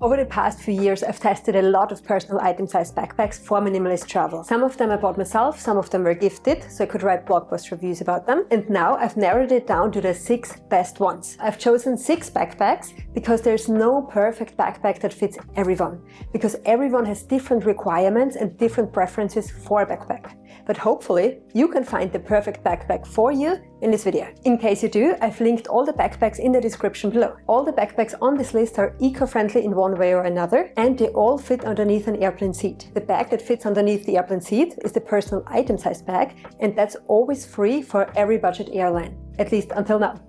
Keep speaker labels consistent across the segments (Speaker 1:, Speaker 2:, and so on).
Speaker 1: Over the past few years, I've tested a lot of personal item-sized backpacks for minimalist travel. Some of them I bought myself, some of them were gifted, so I could write blog post reviews about them. And now I've narrowed it down to the 6 best ones. I've chosen 6 backpacks because there's no perfect backpack that fits everyone, because everyone has different requirements and different preferences for a backpack. But hopefully you can find the perfect backpack for you in this video. In case you do, I've linked all the backpacks in the description below. All the backpacks on this list are eco-friendly in one way or another, and they all fit underneath an airplane seat. The bag that fits underneath the airplane seat is the personal item-sized bag, and that's always free for every budget airline, at least until now.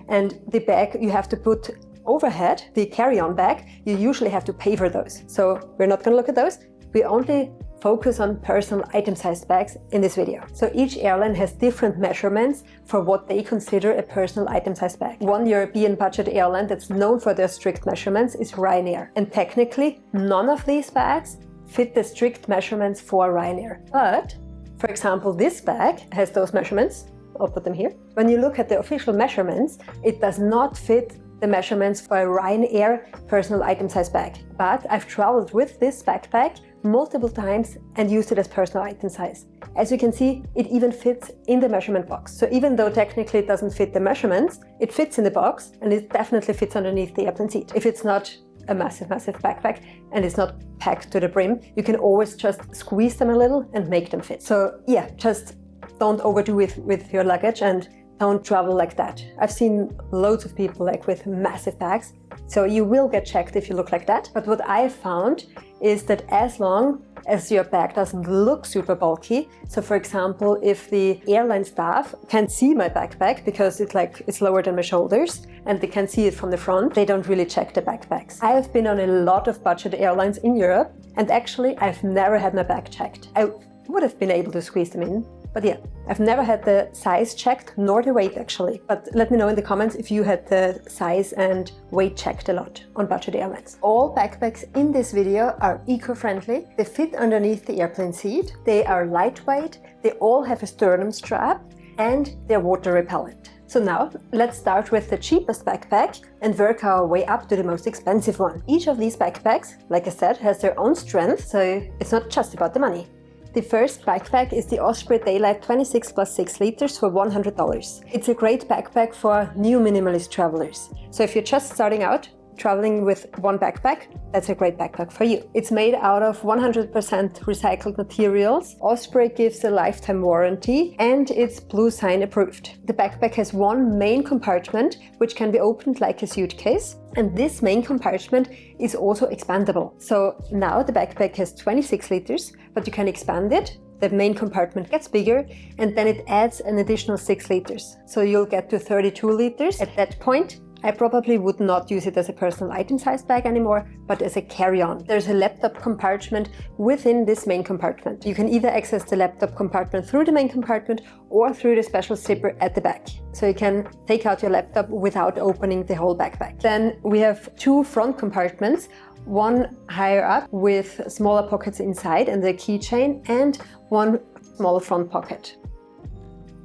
Speaker 1: And the bag you have to put overhead, the carry-on bag, you usually have to pay for those. So we're not going to look at those. We only focus on personal item-sized bags in this video. So each airline has different measurements for what they consider a personal item-sized bag. One European budget airline that's known for their strict measurements is Ryanair. And technically, none of these bags fit the strict measurements for Ryanair. But, for example, this bag has those measurements. I'll put them here. When you look at the official measurements, it does not fit the measurements for a Ryanair personal item-sized bag. But I've traveled with this backpack multiple times and used it as personal item size. As you can see, it even fits in the measurement box. So even though technically it doesn't fit the measurements, it fits in the box and it definitely fits underneath the airplane seat. If it's not a massive backpack and it's not packed to the brim, you can always just squeeze them a little and make them fit. So yeah, just don't overdo it with your luggage and don't travel like that. I've seen loads of people with massive bags, so you will get checked if you look like that. But what I found is that as long as your bag doesn't look super bulky, so for example, if the airline staff can see my backpack because it's lower than my shoulders and they can see it from the front, they don't really check the backpacks. I have been on a lot of budget airlines in Europe, and actually I've never had my bag checked. I would have been able to squeeze them in, but yeah, I've never had the size checked, nor the weight actually. But let me know in the comments if you had the size and weight checked a lot on budget airlines. All backpacks in this video are eco-friendly. They fit underneath the airplane seat. They are lightweight. They all have a sternum strap and they're water repellent. So now let's start with the cheapest backpack and work our way up to the most expensive one. Each of these backpacks, like I said, has their own strength, so it's not just about the money. The first backpack is the Osprey Daylight 26 plus 6 liters for $100. It's a great backpack for new minimalist travelers. So if you're just starting out, traveling with one backpack, that's a great backpack for you. It's made out of 100% recycled materials. Osprey gives a lifetime warranty and it's Blue Sign approved. The backpack has one main compartment which can be opened like a suitcase, and this main compartment is also expandable. So now the backpack has 26 liters, but you can expand it. The main compartment gets bigger and then it adds an additional 6 liters. So you'll get to 32 liters. At that point, I probably would not use it as a personal item-sized bag anymore, but as a carry-on. There's a laptop compartment within this main compartment. You can either access the laptop compartment through the main compartment or through the special zipper at the back. So you can take out your laptop without opening the whole backpack. Then we have 2 front compartments, one higher up with smaller pockets inside and the keychain, and one small front pocket.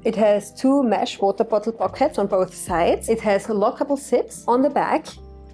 Speaker 1: It has 2 mesh water bottle pockets on both sides. It has lockable zips on the back.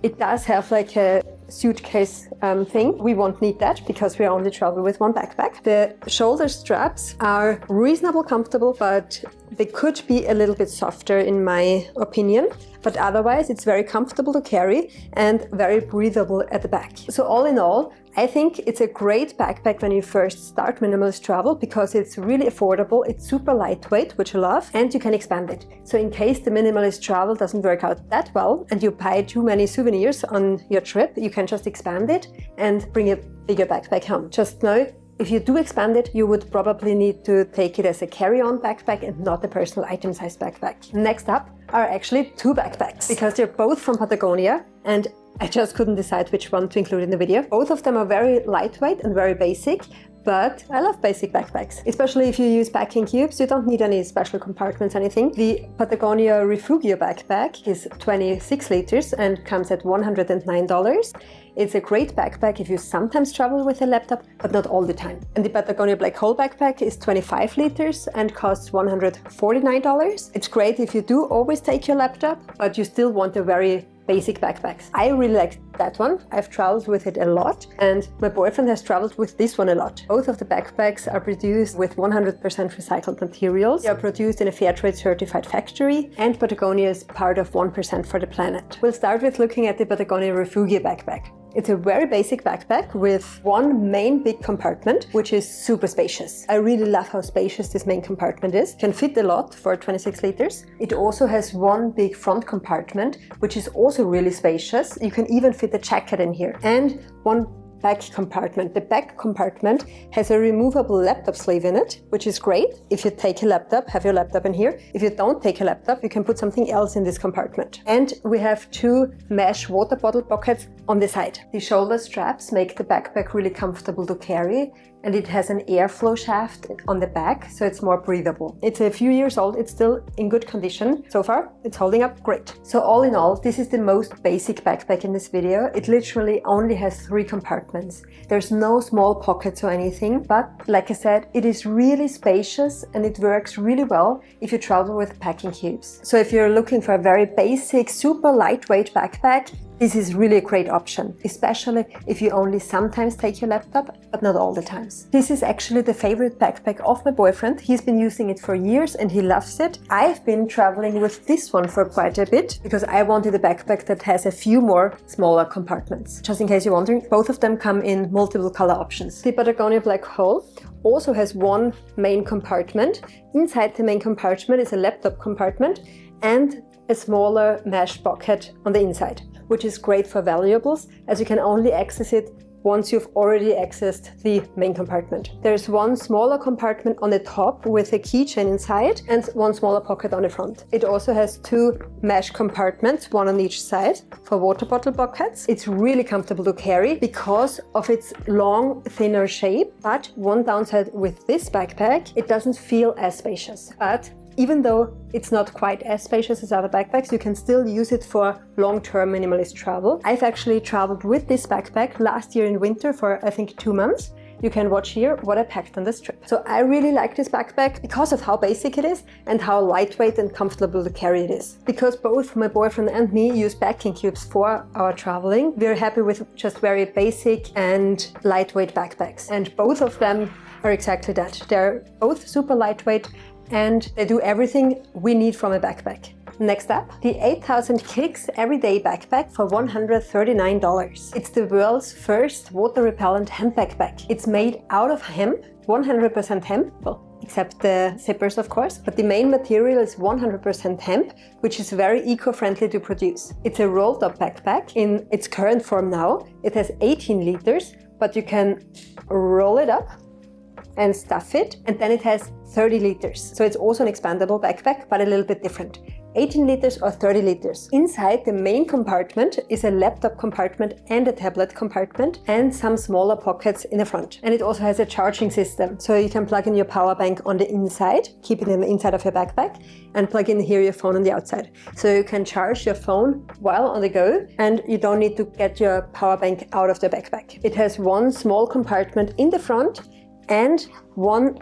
Speaker 1: It does have a suitcase thing. We won't need that because we only travel with one backpack. The shoulder straps are reasonably comfortable, but they could be a little bit softer in my opinion. But otherwise, it's very comfortable to carry and very breathable at the back. So all in all, I think it's a great backpack when you first start minimalist travel because it's really affordable, it's super lightweight, which I love, and you can expand it. So in case the minimalist travel doesn't work out that well and you buy too many souvenirs on your trip, you can just expand it and bring a bigger backpack home. Just know, if you do expand it, you would probably need to take it as a carry-on backpack and not a personal item-sized backpack. Next up are actually 2 backpacks because they're both from Patagonia and I just couldn't decide which one to include in the video. Both of them are very lightweight and very basic, but I love basic backpacks. Especially if you use packing cubes, you don't need any special compartments, anything. The Patagonia Refugio backpack is 26 liters and comes at $109. It's a great backpack if you sometimes travel with a laptop, but not all the time. And the Patagonia Black Hole backpack is 25 liters and costs $149. It's great if you do always take your laptop, but you still want a very basic backpacks. I really like that one. I've traveled with it a lot, and my boyfriend has traveled with this one a lot. Both of the backpacks are produced with 100% recycled materials. They are produced in a fair trade certified factory, and Patagonia is part of 1% for the planet. We'll start with looking at the Patagonia Backpack. It's a very basic backpack with one main big compartment, which is super spacious. I really love how spacious this main compartment is. Can fit a lot for 26 liters. It also has one big front compartment, which is also really spacious. You can even fit a jacket in here. And one back compartment. The back compartment has a removable laptop sleeve in it, which is great. If you take a laptop, have your laptop in here. If you don't take a laptop, you can put something else in this compartment. And we have two mesh water bottle pockets on the side. The shoulder straps make the backpack really comfortable to carry, and it has an airflow shaft on the back, so it's more breathable. It's a few years old, it's still in good condition. So far, it's holding up great. So all in all, this is the most basic backpack in this video. It literally only has 3 compartments. There's no small pockets or anything, but like I said, it is really spacious and it works really well if you travel with packing cubes. So if you're looking for a very basic, super lightweight backpack, this is really a great option, especially if you only sometimes take your laptop, but not all the times. This is actually the favorite backpack of my boyfriend. He's been using it for years and he loves it. I've been traveling with this one for quite a bit because I wanted a backpack that has a few more smaller compartments. Just in case you're wondering, both of them come in multiple color options. The Patagonia Black Hole also has one main compartment. Inside the main compartment is a laptop compartment and a smaller mesh pocket on the inside, which is great for valuables as you can only access it once you've already accessed the main compartment. There's one smaller compartment on the top with a keychain inside and one smaller pocket on the front. It also has 2 mesh compartments, one on each side for water bottle pockets. It's really comfortable to carry because of its long, thinner shape, but one downside with this backpack, it doesn't feel as spacious. But even though it's not quite as spacious as other backpacks, you can still use it for long-term minimalist travel. I've actually traveled with this backpack last year in winter for I think 2 months. You can watch here what I packed on this trip. So I really like this backpack because of how basic it is and how lightweight and comfortable to carry it is. Because both my boyfriend and me use packing cubes for our traveling, we're happy with just very basic and lightweight backpacks. And both of them are exactly that. They're both super lightweight and they do everything we need from a backpack. Next up, the 8000 Kicks Everyday Backpack for $139. It's the world's first water-repellent hemp backpack. It's made out of hemp, 100% hemp, well, except the zippers of course, but the main material is 100% hemp, which is very eco-friendly to produce. It's a rolled-up backpack in its current form now. It has 18 liters, but you can roll it up and stuff it, and then it has 30 liters. So it's also an expandable backpack, but a little bit different. 18 liters or 30 liters. Inside the main compartment is a laptop compartment and a tablet compartment and some smaller pockets in the front. And it also has a charging system. So you can plug in your power bank on the inside, keep it in the inside of your backpack, and plug in here your phone on the outside. So you can charge your phone while on the go and you don't need to get your power bank out of the backpack. It has one small compartment in the front and one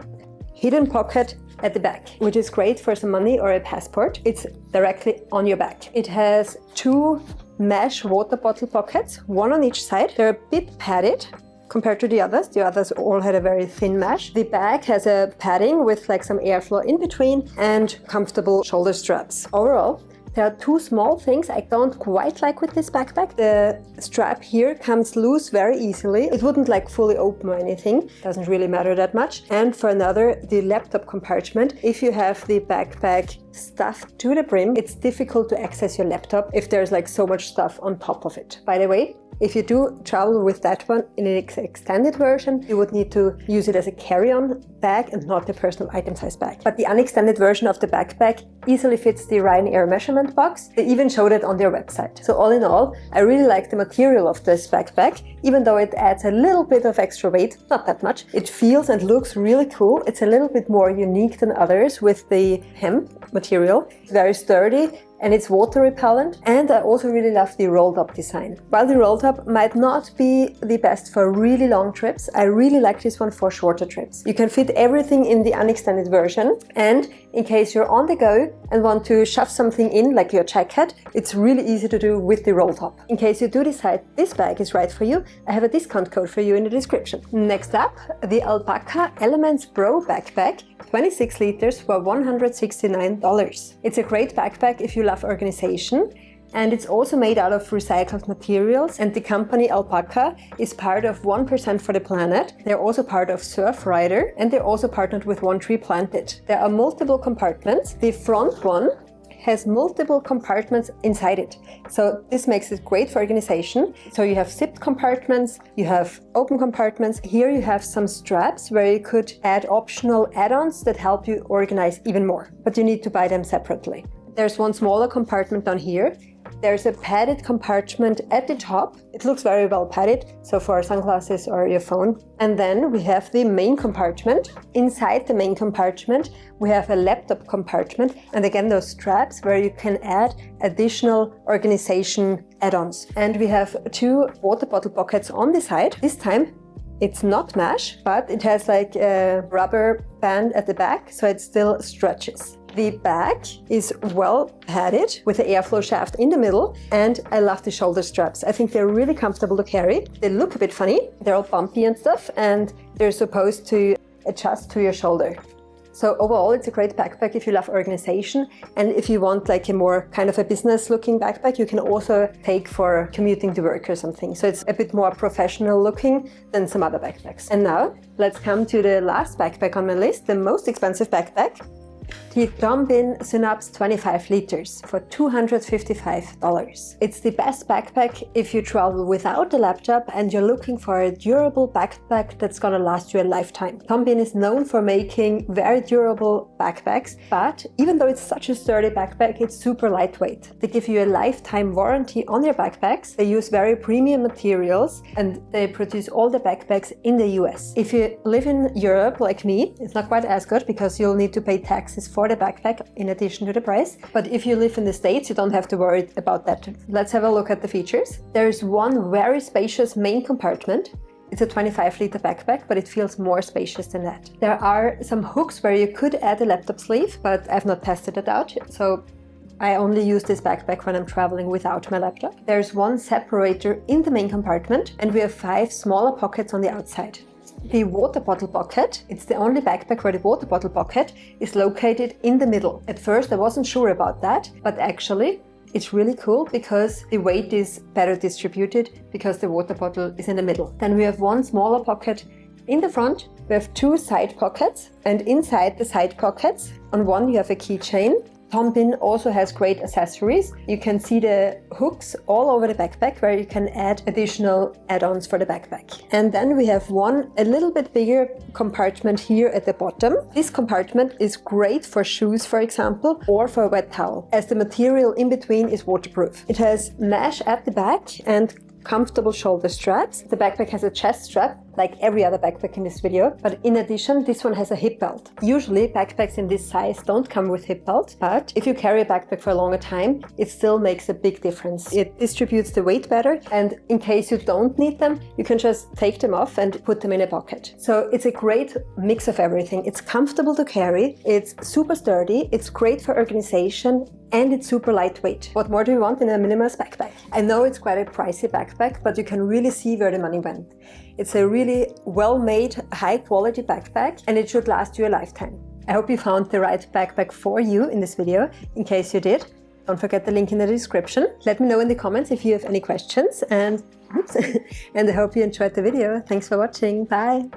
Speaker 1: hidden pocket at the back, which is great for some money or a passport. It's directly on your back. It has 2 mesh water bottle pockets, one on each side. They're a bit padded compared to the others. The others all had a very thin mesh. The back has a padding with like some airflow in between and comfortable shoulder straps. Overall, there are 2 small things I don't quite like with this backpack. The strap here comes loose very easily. It wouldn't like fully open or anything. Doesn't really matter that much. And for another, the laptop compartment. If you have the backpack stuffed to the brim, it's difficult to access your laptop if there's like so much stuff on top of it. By the way, if you do travel with that one in an extended version, you would need to use it as a carry-on bag and not a personal item size bag. But the unextended version of the backpack easily fits the Ryanair measurement box. They even showed it on their website. So all in all, I really like the material of this backpack, even though it adds a little bit of extra weight, not that much. It feels and looks really cool. It's a little bit more unique than others with the hemp material. It's very sturdy and it's water repellent, and I also really love the rolled up design. While the rolled up might not be the best for really long trips, I really like this one for shorter trips. You can fit everything in the unextended version, and in case you're on the go and want to shove something in, like your jacket, it's really easy to do with the roll top. In case you do decide this bag is right for you, I have a discount code for you in the description. Next up, the Alpaka Elements Pro Backpack, 26 liters for $169. It's a great backpack if you love organization. And it's also made out of recycled materials, and the company Alpaka is part of 1% for the Planet. They're also part of Surfrider, and they're also partnered with One Tree Planted. There are multiple compartments. The front one has multiple compartments inside it. So this makes it great for organization. So you have zipped compartments, you have open compartments. Here you have some straps where you could add optional add-ons that help you organize even more, but you need to buy them separately. There's one smaller compartment down here. There's a padded compartment at the top. It looks very well padded, so for sunglasses or your phone. And then we have the main compartment. Inside the main compartment, we have a laptop compartment, and again those straps where you can add additional organization add-ons. And we have 2 water bottle pockets on the side. This time it's not mesh, but it has like a rubber band at the back, so it still stretches. The back is well padded with the airflow shaft in the middle, and I love the shoulder straps. I think they're really comfortable to carry. They look a bit funny. They're all bumpy and stuff, and they're supposed to adjust to your shoulder. So overall, it's a great backpack if you love organization, and if you want like a more kind of a business looking backpack, you can also take for commuting to work or something. So it's a bit more professional looking than some other backpacks. And now let's come to the last backpack on my list, the most expensive backpack. The Bihn Synapse 25 liters for $255. It's the best backpack if you travel without a laptop and you're looking for a durable backpack that's gonna last you a lifetime. Bihn is known for making very durable backpacks, but even though it's such a sturdy backpack, it's super lightweight. They give you a lifetime warranty on your backpacks. They use very premium materials, and they produce all the backpacks in the US. If you live in Europe like me, it's not quite as good because you'll need to pay taxes for the backpack in addition to the price. But if you live in the States, you don't have to worry about that. Let's have a look at the features. There's one very spacious main compartment. It's a 25-liter backpack, but it feels more spacious than that. There are some hooks where you could add a laptop sleeve, but I've not tested it out, so I only use this backpack when I'm traveling without my laptop. There's one separator in the main compartment, and we have 5 smaller pockets on the outside. The water bottle pocket, it's the only backpack where the water bottle pocket is located in the middle. At first I wasn't sure about that, but actually it's really cool because the weight is better distributed because the water bottle is in the middle. Then we have one smaller pocket in the front. We have 2 side pockets, and inside the side pockets, on one you have a keychain. Bihn also has great accessories. You can see the hooks all over the backpack where you can add additional add-ons for the backpack. And then we have one a little bit bigger compartment here at the bottom. This compartment is great for shoes, for example, or for a wet towel, as the material in between is waterproof. It has mesh at the back and comfortable shoulder straps. The backpack has a chest strap, like every other backpack in this video, but in addition, this one has a hip belt. Usually, backpacks in this size don't come with hip belts, but if you carry a backpack for a longer time, it still makes a big difference. It distributes the weight better, and in case you don't need them, you can just take them off and put them in a pocket. So it's a great mix of everything. It's comfortable to carry, it's super sturdy, it's great for organization, and it's super lightweight. What more do you want in a minimalist backpack? I know it's quite a pricey backpack, but you can really see where the money went. It's a really well-made, high-quality backpack, and it should last you a lifetime. I hope you found the right backpack for you in this video. In case you did, don't forget the link in the description. Let me know in the comments if you have any questions, and I hope you enjoyed the video. Thanks for watching. Bye!